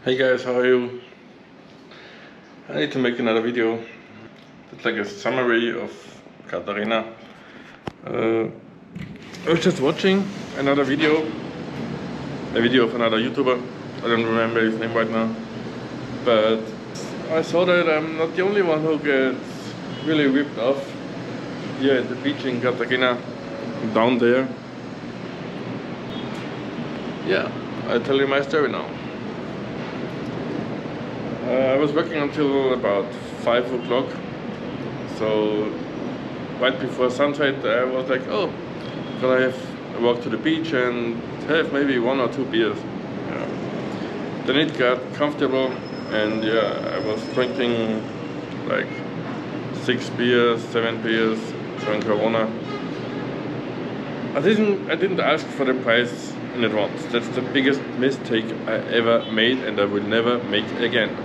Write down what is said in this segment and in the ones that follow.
Hey guys, how are you? I need to make another video. It's like a summary of Cartagena. I was just watching another video, a video of another YouTuber. I don't remember his name right now. But I saw that I'm not the only one who gets really ripped off here at the beach in Cartagena, down there. Yeah, I'll tell you my story now. I was working until about 5 o'clock, so right before sunset I was like, oh, gonna have a walk to the beach and have maybe 1 or 2 beers. Yeah. Then it got comfortable and yeah, I was drinking like 6 beers, 7 beers during Corona. I didn't ask for the price in advance. That's the biggest mistake I ever made and I will never make again.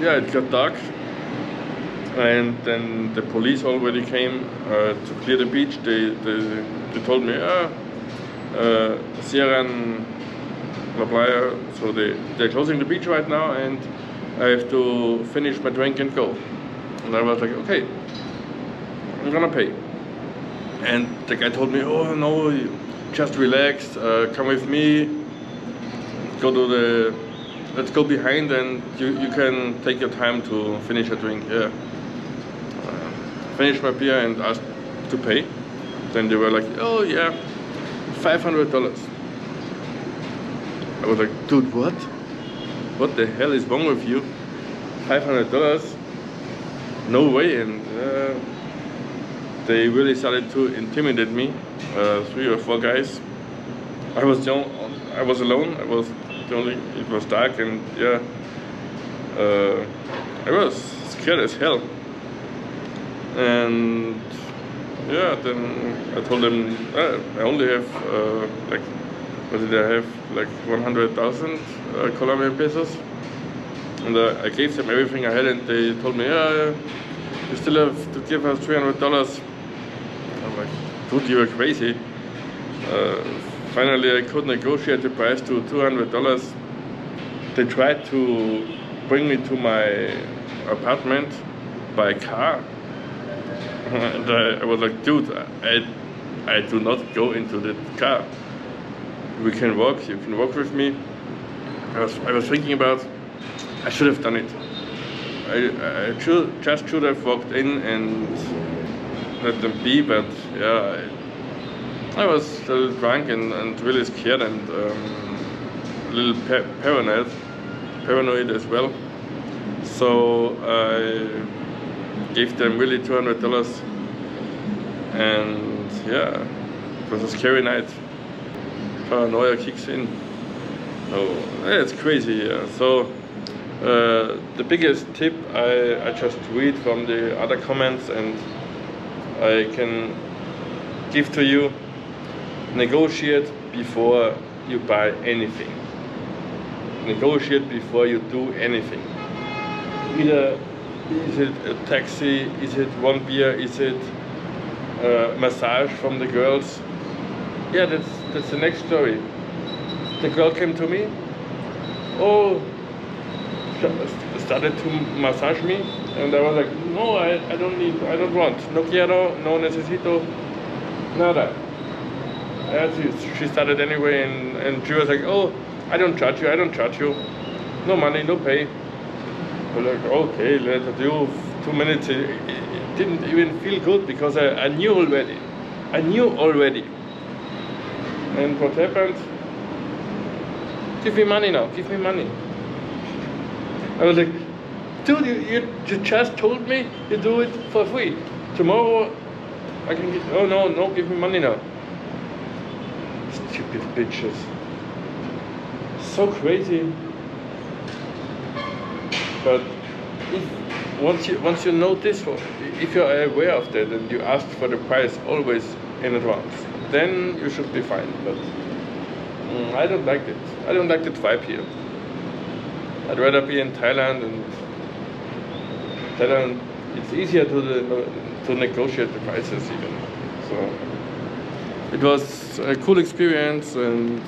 Yeah, it got dark and then the police already came to clear the beach. They told me, Sierran La Playa, so they're closing the beach right now and I have to finish my drink and go. And I was like, okay, I'm gonna pay. And the guy told me, oh no, just relax, come with me, let's go behind and you can take your time to finish your drink. Yeah. Finished my beer and asked to pay. Then they were like, oh yeah, $500. I was like, dude, what? What the hell is wrong with you? $500? No way. And they really started to intimidate me. 3 or 4 guys. I was alone. It was dark and yeah, I was scared as hell. And yeah, then I told them I only have like, what did I have? Like 100,000 Colombian pesos. And I gave them everything I had and they told me, yeah, you still have to give us $300. I'm like, dude, you are crazy. Finally, I could negotiate the price to $200. They tried to bring me to my apartment by car. And I was like, dude, I do not go into the car. We can walk, you can walk with me. I was thinking about, I should have done it. I should have walked in and let them be, but yeah, I was a little drunk and really scared and a little paranoid as well. So I gave them really $200 and yeah, it was a scary night. Paranoia kicks in. Oh, yeah, it's crazy. Yeah. So the biggest tip I just read from the other comments and I can give to you: negotiate before you buy anything. Negotiate before you do anything. Either is it a taxi, is it 1 beer, is it a massage from the girls? Yeah, that's the next story. The girl came to me, started to massage me, and I was like, no, I don't want. No quiero, no necesito, nada. She started anyway, and she was like, oh, I don't charge you, no money, no pay. I was like, okay, let her do 2 minutes. It didn't even feel good because I knew already. And what happened? Give me money now, give me money. I was like, dude, you just told me you do it for free. Tomorrow I can get, oh no, give me money now. Stupid bitches. So crazy. But once you know this, if you are aware of that and you ask for the price always in advance, then you should be fine. But I don't like it. I don't like that vibe here. I'd rather be in Thailand, and Thailand it's easier to negotiate the prices even. So it was a cool experience, and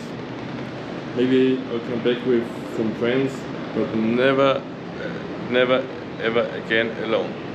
maybe I'll come back with some friends, but never, never, ever again alone.